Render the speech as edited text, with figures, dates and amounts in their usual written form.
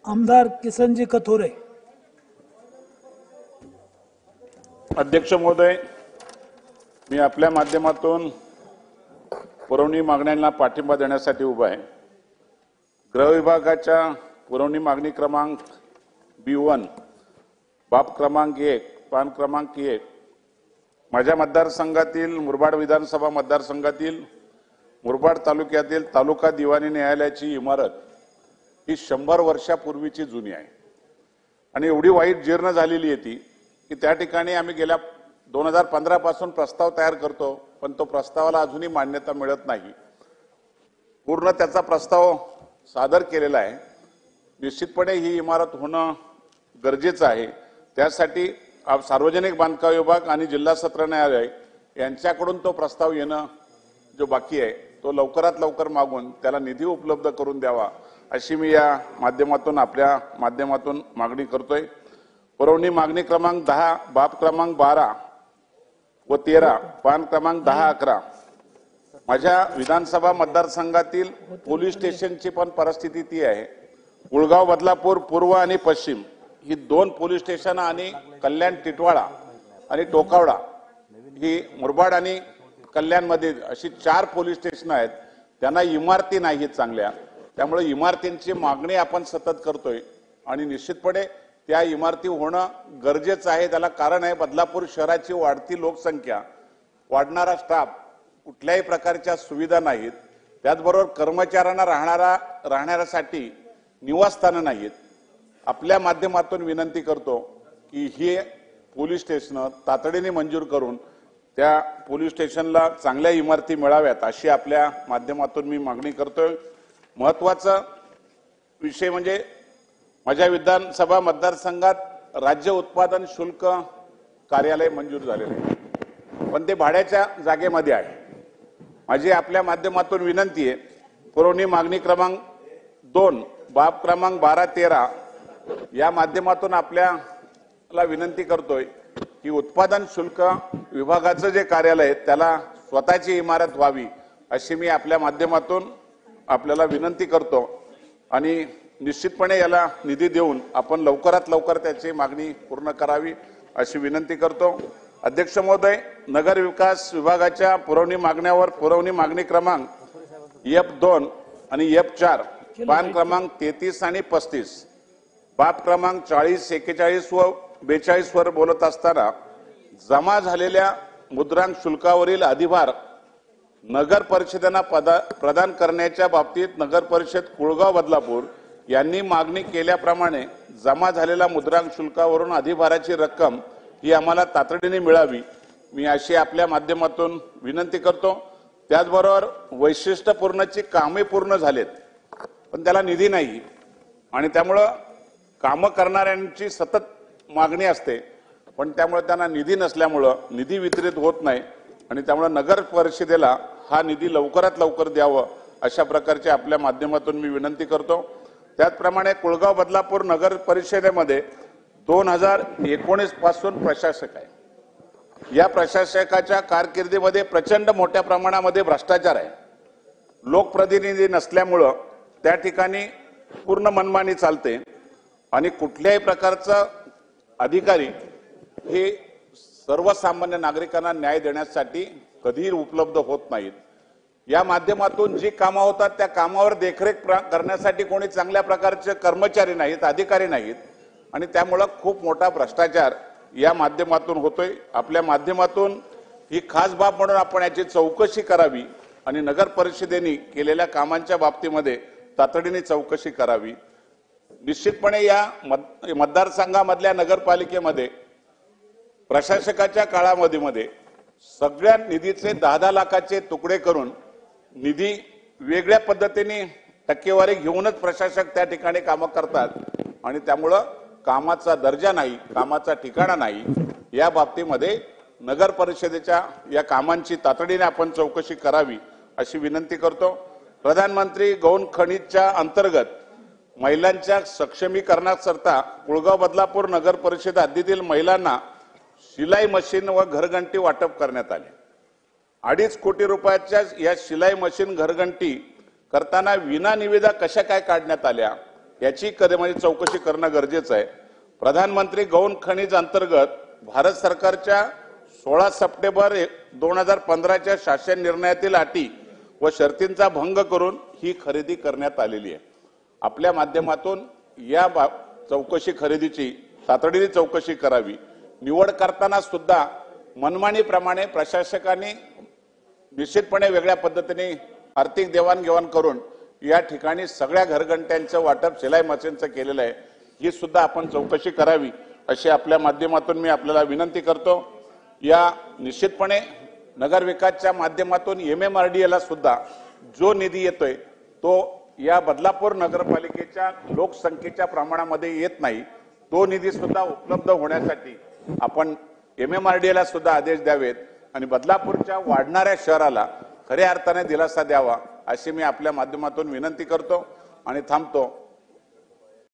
आमदार किसनजी कथोरे. अध्यक्ष महोदय, मी आपल्या माध्यमातून पुरवणी मागण्यांना पाठिंबा देण्यासाठी उभा आहे. गृह विभागाच्या पुरवणी मागणी क्रमांक B1 बाब क्रमांक 1 पान क्रमांक 1 माझ्या मतदारसंघातील मुरबाड विधानसभा मतदारसंघातील मुरबाड तालुक्यातील तालुका दिवाणी न्यायालयाची इमारत ही 100 वर्षापूर्वीची जुनी आहे आणि एवढी वाईट जीर्ण झालेली आहे ती की त्या ठिकाणी आम्ही गेल्या 2015 पासून प्रस्ताव तयार करतो, पण तो प्रस्तावाला अजूनही मान्यता मिळत नाही. पूर्ण त्याचा प्रस्ताव सादर केलेला आहे. निश्चितपणे ही इमारत होणं गरजेचं आहे. त्यासाठी सार्वजनिक बांधकाम विभाग आणि जिल्हा सत्र न्यायालय यांच्याकडून तो प्रस्ताव येणं जो बाकी आहे तो लवकरात लवकर मागून त्याला निधी उपलब्ध करून द्यावा अशी मी या माध्यमातून आपल्या माध्यमातून मागणी करतोय. पुरवणी मागणी क्रमांक 10 बाब क्रमांक 12 व 13 पान क्रमांक 10-11 माझ्या विधानसभा मतदारसंघातील पोलीस स्टेशनची पण परिस्थिती ती आहे. उळगाव बदलापूर पूर्व आणि पश्चिम ही 2 पोलीस स्टेशन आणि कल्याण टिटवाळा आणि टोकावडा ही मुरबाड आणि कल्याणमध्ये अशी 4 पोलीस स्टेशन आहेत. त्यांना इमारती नाहीत चांगल्या, त्यामुळे इमारतींची मागणी आपण सतत करतोय आणि निश्चितपणे त्या इमारती होणं गरजेचं आहे. त्याला कारण आहे बदलापूर शहराची वाढती लोकसंख्या, वाढणारा स्टाफ, कुठल्याही प्रकारच्या सुविधा नाहीत. त्याचबरोबर कर्मचाऱ्यांना राहण्यासाठी निवासस्थानं नाहीत. आपल्या माध्यमातून विनंती करतो की ही पोलीस स्टेशन तातडीने मंजूर करून त्या पोलीस स्टेशनला चांगल्या इमारती मिळाव्यात अशी आपल्या माध्यमातून मी मागणी करतोय. महत्त्वाचा विषय म्हणजे माझ्या विधानसभा मतदारसंघात राज्य उत्पादन शुल्क कार्यालय मंजूर झालेले आहे, पण ते भाड्याच्या जागेमध्ये आहे. माझी आपल्या माध्यमातून विनंती आहे, पुरवणी मागणी क्रमांक 2 बाब क्रमांक 12-13 या माध्यमातून आपल्याला विनंती करतोय की उत्पादन शुल्क विभागाचं जे कार्यालय आहे त्याला स्वतःची इमारत व्हावी अशी मी आपल्या माध्यमातून आपल्याला विनंती करतो आणि निश्चितपणे याला निधी देऊन आपण लवकरात लवकर त्याची मागणी पूर्ण करावी अशी विनंती करतो. अध्यक्ष महोदय, नगर विकास विभागाच्या पुरवणी मागण्यावर पुरवणी मागणी क्रमांक F2 आणि F4 पान क्रमांक 33 आणि 35 बाब क्रमांक 40, 41 व 42 वर बोलत असताना जमा झालेल्या मुद्रांक शुल्कावरील अधिभार नगर परिषदेना प्रदान करण्याच्या बाबतीत नगर परिषद कुळगाव बदलापूर यांनी मागणी केल्याप्रमाणे जमा झालेल्या मुद्रांक शुल्कावरून अधिभाराची रक्कम ही आम्हाला तातडीने मिळावी मी अशी आपल्या माध्यमातून विनंती करतो. त्याचबरोबर वैशिष्ट्यपूर्णची कामे पूर्ण झालेत पण त्याला निधी नाही आणि त्यामुळे कामं करणाऱ्यांची सतत मागणी असते, पण त्यामुळे त्यांना निधी नसल्यामुळे निधी वितरित होत नाही आणि त्यामुळे नगर परिषदेला हा निधी लवकरात लवकर द्यावं अशा प्रकारचे आपल्या माध्यमातून मी विनंती करतो. त्याचप्रमाणे कुळगाव बदलापूर नगर परिषदेमध्ये 2019 पासून प्रशासक आहे. या प्रशासकाच्या कारकिर्दीमध्ये प्रचंड मोठ्या प्रमाणामध्ये भ्रष्टाचार आहे. लोकप्रतिनिधी नसल्यामुळं त्या ठिकाणी पूर्ण मनमानी चालते आणि कुठल्याही प्रकारचा अधिकारी हे सर्वसामान्य नागरिकांना न्याय देण्यासाठी कधीही उपलब्ध होत नाहीत. या माध्यमातून जी कामं होतात त्या कामावर देखरेख करण्यासाठी कोणी चांगल्या प्रकारचे कर्मचारी नाहीत, अधिकारी नाहीत आणि त्यामुळे खूप मोठा भ्रष्टाचार या माध्यमातून होतोय. आपल्या माध्यमातून ही खास बाब म्हणून आपण याची चौकशी करावी आणि नगर परिषदेने केलेल्या कामांच्या बाबतीमध्ये तातडीने चौकशी करावी. निश्चितपणे या मतदारसंघामधल्या नगरपालिकेमध्ये प्रशासकाच्या काळामध्ये सगळ्या निधीचे 10-10 लाखाचे तुकडे करून निधी वेगळ्या पद्धतीने टक्केवारी घेऊनच प्रशासक त्या ठिकाणी कामं करतात आणि त्यामुळं कामाचा दर्जा नाही, कामाचा ठिकाणा नाही. या बाबतीमध्ये नगर परिषदेच्या या कामांची तातडीने आपण चौकशी करावी अशी विनंती करतो. प्रधानमंत्री गौण खनिजच्या अंतर्गत महिलांच्या सक्षमीकरणाकरता कुळगाव बदलापूर नगर परिषद हद्दीतील महिलांना शिलाई मशीन व घरघंटी वाटप करण्यात आले. 2.5 कोटी रुपयाच्या या शिलाई मशीन घरघंटी करताना विना निविदा कशा काय काढण्यात आल्या याची कधीमध्ये चौकशी करणं गरजेचं आहे। प्रधानमंत्री गौण खनिज अंतर्गत भारत सरकारच्या 16 सप्टेंबर 2015च्या शासन निर्णयातील अटी व शर्तींचा भंग करून ही खरेदी करण्यात आलेली आहे। आपल्या माध्यमातून या चौकशी खरेदीची तातडीने चौकशी करावी। निवड करताना सुद्धा मनमानीप्रमाणे प्रशासकांनी निश्चितपणे वेगळ्या पद्धतीने आर्थिक देवाणघेवाण करून या ठिकाणी सगळ्या घरघंट्यांचं वाटप शिलाई मशीनचं केलेलं आहे। ही सुद्धा आपण चौकशी करावी अशी आपल्या माध्यमातून मी आपल्याला विनंती करतो। या निश्चितपणे नगरविकासच्या माध्यमातून MMRDA सुद्धा जो निधी येतोय तो या बदलापूर नगरपालिकेच्या लोकसंख्येच्या प्रमाणामध्ये येत नाही। तो निधी सुद्धा उपलब्ध होण्यासाठी आपण MMRDA सुद्धा आदेश द्यावेत आणि बदलापूरच्या वाढणाऱ्या शहराला खऱ्या अर्थाने दिलासा द्यावा अशी मी आपल्या माध्यमातून विनंती करतो आणि थांबतो।